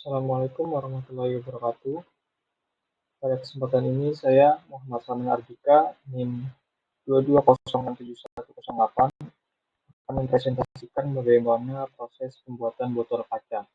Assalamualaikum warahmatullahi wabarakatuh. Pada kesempatan ini saya Muhammad Samin Ardika NIM 220671108 akan mempresentasikan bagaimana proses pembuatan botol kaca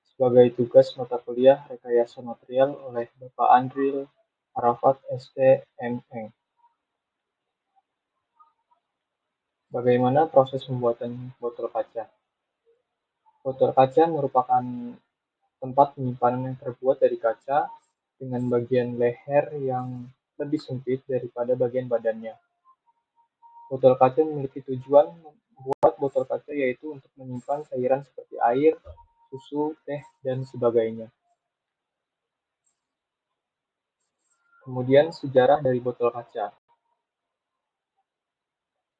sebagai tugas mata kuliah Rekayasa Material oleh Bapak Andril Arafat ST ME. Bagaimana proses pembuatan botol kaca? Botol kaca merupakan tempat penyimpanan yang terbuat dari kaca dengan bagian leher yang lebih sempit daripada bagian badannya. Botol kaca memiliki tujuan membuat botol kaca yaitu untuk menyimpan cairan seperti air, susu, teh, dan sebagainya. Kemudian sejarah dari botol kaca.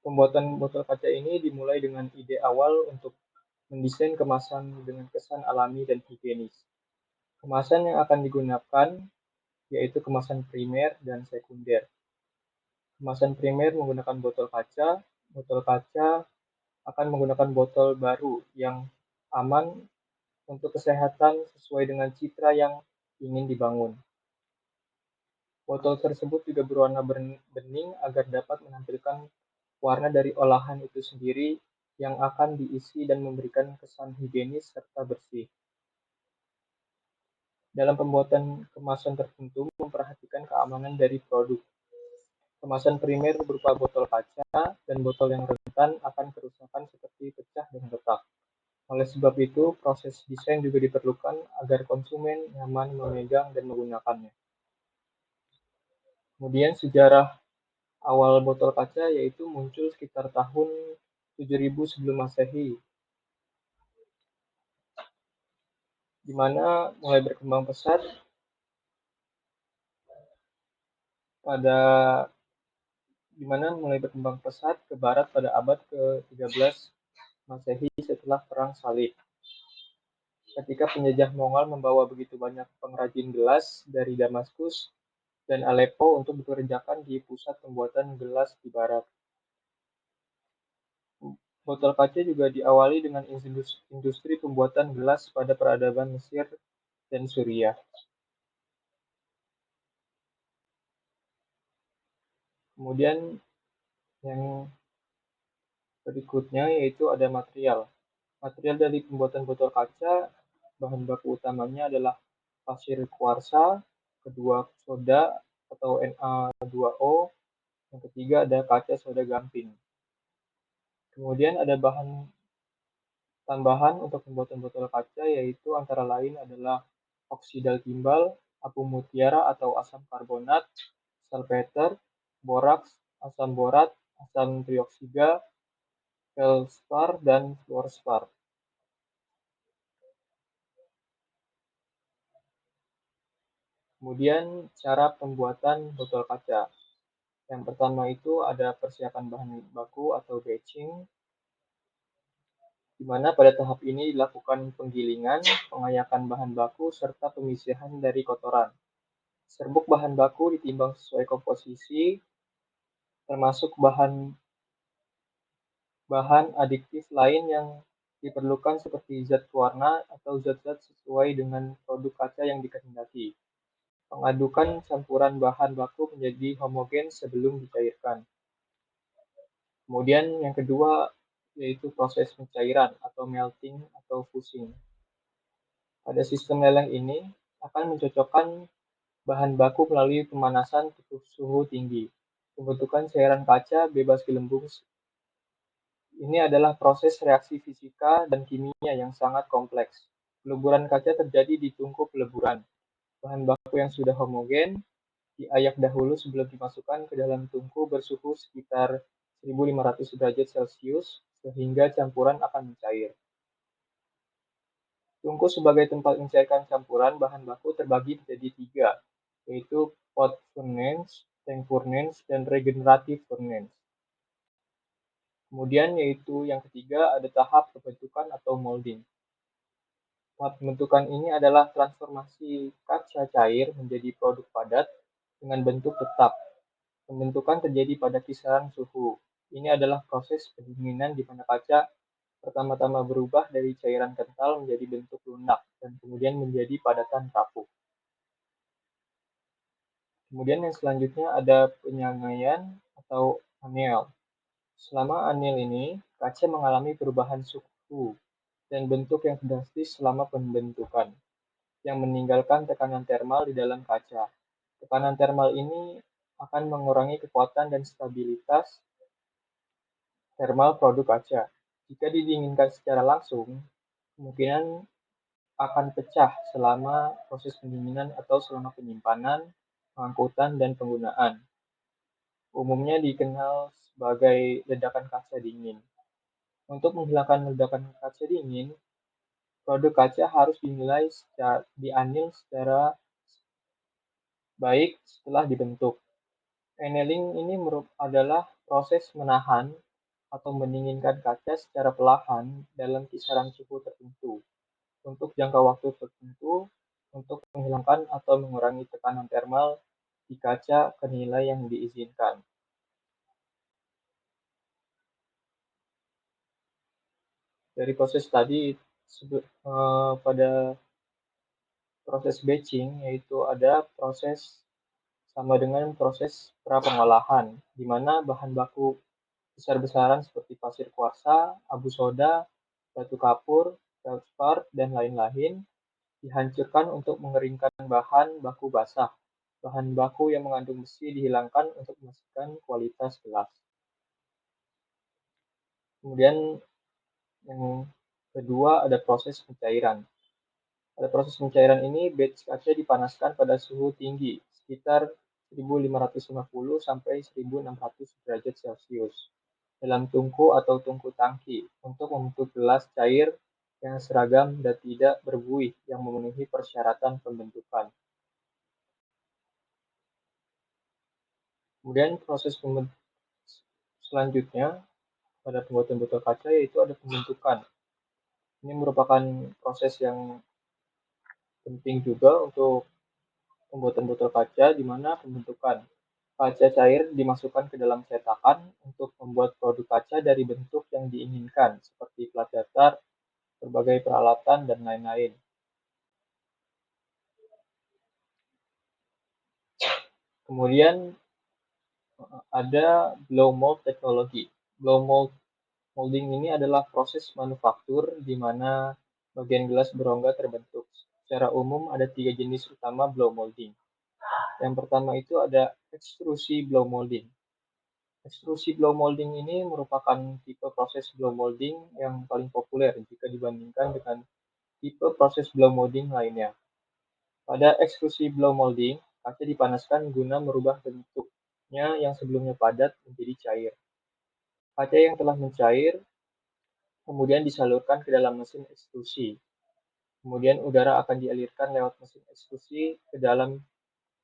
Pembuatan botol kaca ini dimulai dengan ide awal untuk mendesain kemasan dengan kesan alami dan higienis. Kemasan yang akan digunakan yaitu kemasan primer dan sekunder. Kemasan primer menggunakan botol kaca. Botol kaca akan menggunakan botol baru yang aman untuk kesehatan sesuai dengan citra yang ingin dibangun. Botol tersebut juga berwarna bening agar dapat menampilkan warna dari olahan itu sendiri yang akan diisi dan memberikan kesan higienis serta bersih. Dalam pembuatan kemasan tertentu memperhatikan keamanan dari produk. Kemasan primer berupa botol kaca dan botol yang rentan akan kerusakan seperti pecah dan retak. Oleh sebab itu, proses desain juga diperlukan agar konsumen nyaman memegang dan menggunakannya. Kemudian sejarah awal botol kaca yaitu muncul sekitar tahun 7000 sebelum Masehi, di mana mulai berkembang pesat ke barat pada abad ke-13 Masehi setelah Perang Salib. Ketika penjajah Mongol membawa begitu banyak pengrajin gelas dari Damaskus dan Aleppo untuk dikerjakan di pusat pembuatan gelas di barat. Botol kaca juga diawali dengan industri pembuatan gelas pada peradaban Mesir dan Suriah. Kemudian yang berikutnya yaitu ada material. Material dari pembuatan botol kaca, bahan baku utamanya adalah pasir kuarsa, kedua soda atau Na2O, yang ketiga ada kaca soda gamping. Kemudian ada bahan tambahan untuk pembuatan botol kaca yaitu antara lain adalah oksidal timbal, abu mutiara atau asam karbonat, salpeter, boraks, asam borat, asam trioksida, feldspar, dan fluorspar. Kemudian cara pembuatan botol kaca. Yang pertama itu ada persiapan bahan baku atau batching, di mana pada tahap ini dilakukan penggilingan, pengayakan bahan baku, serta pemisihan dari kotoran. Serbuk bahan baku ditimbang sesuai komposisi, termasuk bahan adiktif lain yang diperlukan seperti zat pewarna atau zat-zat sesuai dengan produk kaca yang dikehendaki. Pengadukan campuran bahan baku menjadi homogen sebelum dicairkan. Kemudian yang kedua yaitu proses pencairan atau melting atau fusing. Pada sistem leleng ini akan mencocokkan bahan baku melalui pemanasan suhu tinggi. Pembentukan cairan kaca bebas gelembung. Ini adalah proses reaksi fisika dan kimia yang sangat kompleks. Peleburan kaca terjadi di tungku peleburan. Bahan baku yang sudah homogen diayak dahulu sebelum dimasukkan ke dalam tungku bersuhu sekitar 1500 derajat Celcius sehingga campuran akan mencair. Tungku sebagai tempat mencairkan campuran bahan baku terbagi menjadi 3, yaitu pot furnace, tank furnace, dan regenerative furnace. Kemudian yaitu yang ketiga ada tahap pembentukan atau molding. Tahap pembentukan ini adalah transformasi kaca cair menjadi produk padat dengan bentuk tetap. Pembentukan terjadi pada kisaran suhu. Ini adalah proses pendinginan di mana kaca pertama-tama berubah dari cairan kental menjadi bentuk lunak dan kemudian menjadi padatan rapuh. Kemudian yang selanjutnya ada penyangaian atau anel. Selama anel ini, kaca mengalami perubahan suhu dan bentuk yang drastis selama pembentukan, yang meninggalkan tekanan termal di dalam kaca. Tekanan termal ini akan mengurangi kekuatan dan stabilitas termal produk kaca. Jika didinginkan secara langsung, kemungkinan akan pecah selama proses pendinginan atau selama penyimpanan, pengangkutan, dan penggunaan. Umumnya dikenal sebagai ledakan kaca dingin. Untuk menghilangkan ledakan kaca dingin, produk kaca harus dianil secara baik setelah dibentuk. Annealing ini adalah proses menahan atau mendinginkan kaca secara perlahan dalam kisaran suhu tertentu untuk jangka waktu tertentu untuk menghilangkan atau mengurangi tekanan termal di kaca ke nilai yang diizinkan. Dari proses tadi, pada proses batching, yaitu ada proses sama dengan proses pra-pengolahan, di mana bahan baku besar-besaran seperti pasir kuarsa, abu soda, batu kapur, feldspar, dan lain-lain dihancurkan untuk mengeringkan bahan baku basah. Bahan baku yang mengandung besi dihilangkan untuk memastikan kualitas gelas. Kemudian yang kedua ada proses pencairan. Pada proses pencairan ini, batch kaca dipanaskan pada suhu tinggi, sekitar 1550 sampai 1600 derajat Celcius, dalam tungku atau tungku tangki, untuk membentuk gelas cair yang seragam dan tidak berbuih yang memenuhi persyaratan pembentukan. Kemudian proses selanjutnya pada pembuatan botol kaca yaitu ada pembentukan. Ini merupakan proses yang penting juga untuk pembuatan botol kaca, di mana pembentukan kaca cair dimasukkan ke dalam cetakan untuk membuat produk kaca dari bentuk yang diinginkan, seperti plat datar, berbagai peralatan, dan lain-lain. Kemudian ada blow mold teknologi. Blow molding ini adalah proses manufaktur di mana bagian gelas berongga terbentuk. Secara umum ada 3 jenis utama blow molding. Yang pertama itu ada ekstrusi blow molding. Ekstrusi blow molding ini merupakan tipe proses blow molding yang paling populer jika dibandingkan dengan tipe proses blow molding lainnya. Pada ekstrusi blow molding, kaca dipanaskan guna merubah bentuknya yang sebelumnya padat menjadi cair. Kaca yang telah mencair kemudian disalurkan ke dalam mesin ekstrusi. Kemudian udara akan dialirkan lewat mesin ekstrusi ke dalam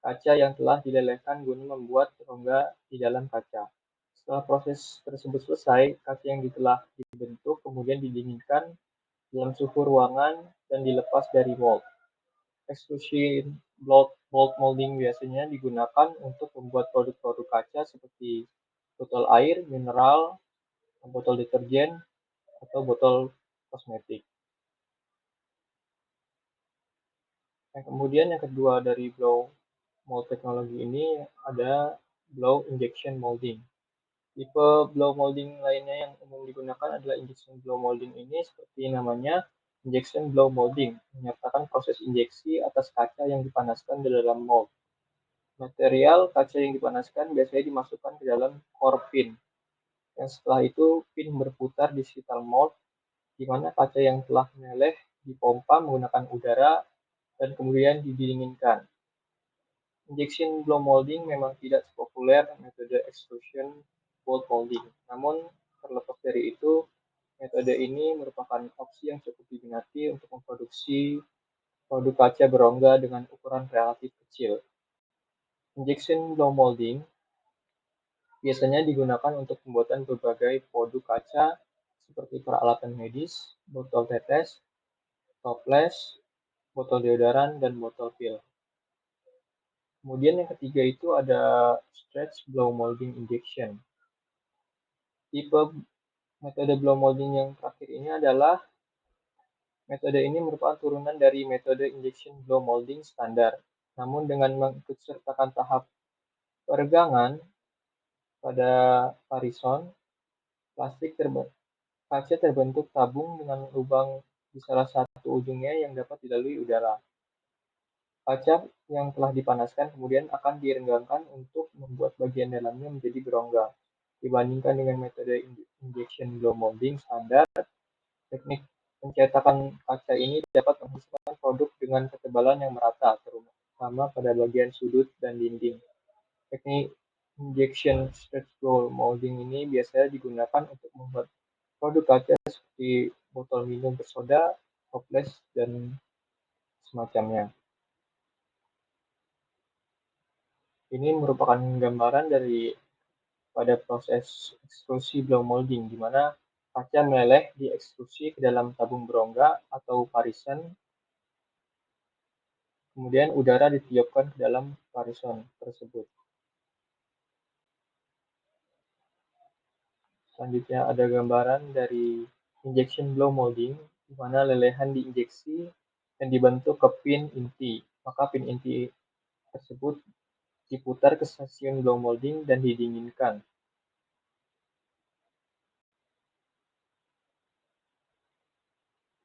kaca yang telah dilelehkan guna membuat rongga di dalam kaca. Setelah proses tersebut selesai, kaca yang telah dibentuk kemudian didinginkan dalam suhu ruangan dan dilepas dari mold. Extrusion blow molding biasanya digunakan untuk membuat produk-produk kaca seperti botol air, mineral, botol deterjen, atau botol kosmetik. Kemudian yang kedua dari blow mold teknologi ini ada blow injection molding. Tipe blow molding lainnya yang umum digunakan adalah injection blow molding ini seperti namanya injection blow molding, menyertakan proses injeksi atas kaca yang dipanaskan di dalam mold. Material kaca yang dipanaskan biasanya dimasukkan ke dalam core pin, yang setelah itu pin berputar di sekitar mold, di mana kaca yang telah meleleh dipompa menggunakan udara dan kemudian didinginkan. Injection blow molding memang tidak sepopuler metode extrusion blow molding, namun terlepas dari itu, metode ini merupakan opsi yang cukup diminati untuk memproduksi produk kaca berongga dengan ukuran relatif kecil. Injection blow molding biasanya digunakan untuk pembuatan berbagai produk kaca seperti peralatan medis, botol tetes, toples, botol deodoran, dan botol pil. Kemudian yang ketiga itu ada stretch blow molding injection. Tipe Metode blow molding yang terakhir ini adalah metode ini merupakan turunan dari metode injection blow molding standar, namun dengan mengikutsertakan tahap peregangan pada parison, kaca terbentuk tabung dengan lubang di salah satu ujungnya yang dapat dilalui udara. Kaca yang telah dipanaskan kemudian akan direnggangkan untuk membuat bagian dalamnya menjadi berongga. Dibandingkan dengan metode injection blow molding standar, teknik pencetakan kaca ini dapat menghasilkan produk dengan ketebalan yang merata, terutama pada bagian sudut dan dinding. Teknik injection stretch blow molding ini biasanya digunakan untuk membuat produk kaca seperti botol minum bersoda, toples, dan semacamnya. Ini merupakan gambaran pada proses ekstrusi blow molding, di mana kaca meleleh diekstrusi ke dalam tabung berongga atau parison, kemudian udara ditiupkan ke dalam parison tersebut. Selanjutnya ada gambaran dari injection blow molding, di mana lelehan diinjeksi dan dibentuk ke pin inti. Maka pin inti tersebut diputar ke stasiun blow molding dan didinginkan.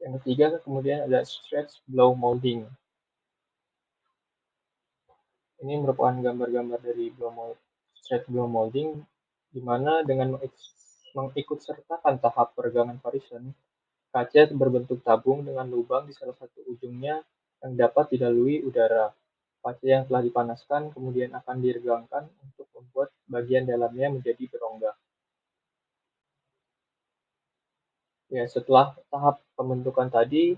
Yang ketiga kemudian ada stretch blow molding. Ini merupakan gambar-gambar dari stretch blow molding, di mana dengan mengikutsertakan tahap peregangan parison, kaca berbentuk tabung dengan lubang di salah satu ujungnya yang dapat dilalui udara. Kaca yang telah dipanaskan kemudian akan diregangkan untuk membuat bagian dalamnya menjadi berongga. Ya, setelah tahap pembentukan tadi,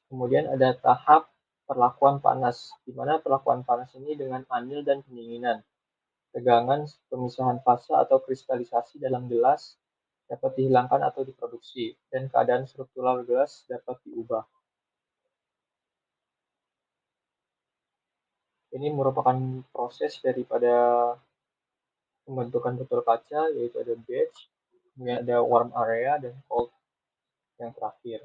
kemudian ada tahap perlakuan panas, di mana perlakuan panas ini dengan anil dan pendinginan. Tegangan pemisahan fase atau kristalisasi dalam gelas dapat dihilangkan atau diproduksi, dan keadaan struktural gelas dapat diubah. Ini merupakan proses daripada pembentukan botol kaca, yaitu ada batch, kemudian ada warm area, dan cold yang terakhir.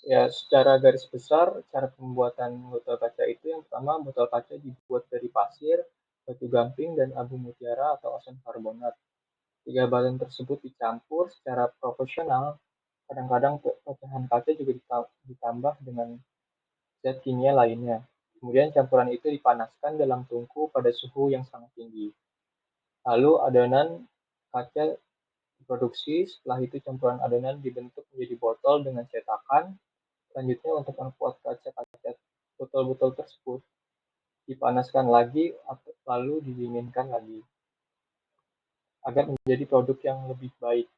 Ya, secara garis besar, cara pembuatan botol kaca itu yang pertama, botol kaca dibuat dari pasir, batu gamping, dan abu mutiara atau asam karbonat. Tiga bahan tersebut dicampur secara proporsional. Kadang-kadang pecahan kaca juga ditambah dengan zat kimia lainnya. Kemudian campuran itu dipanaskan dalam tungku pada suhu yang sangat tinggi. Lalu adonan kaca diproduksi, setelah itu campuran adonan dibentuk menjadi botol dengan cetakan. Selanjutnya untuk membuat kaca-kaca botol-botol tersebut dipanaskan lagi lalu didinginkan lagi agar menjadi produk yang lebih baik.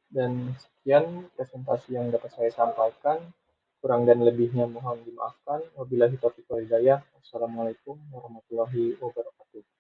Dan sekian presentasi yang dapat saya sampaikan. Kurang dan lebihnya mohon dimaafkan. Wabillahi taufiq wal hidayah. Wassalamualaikum warahmatullahi wabarakatuh.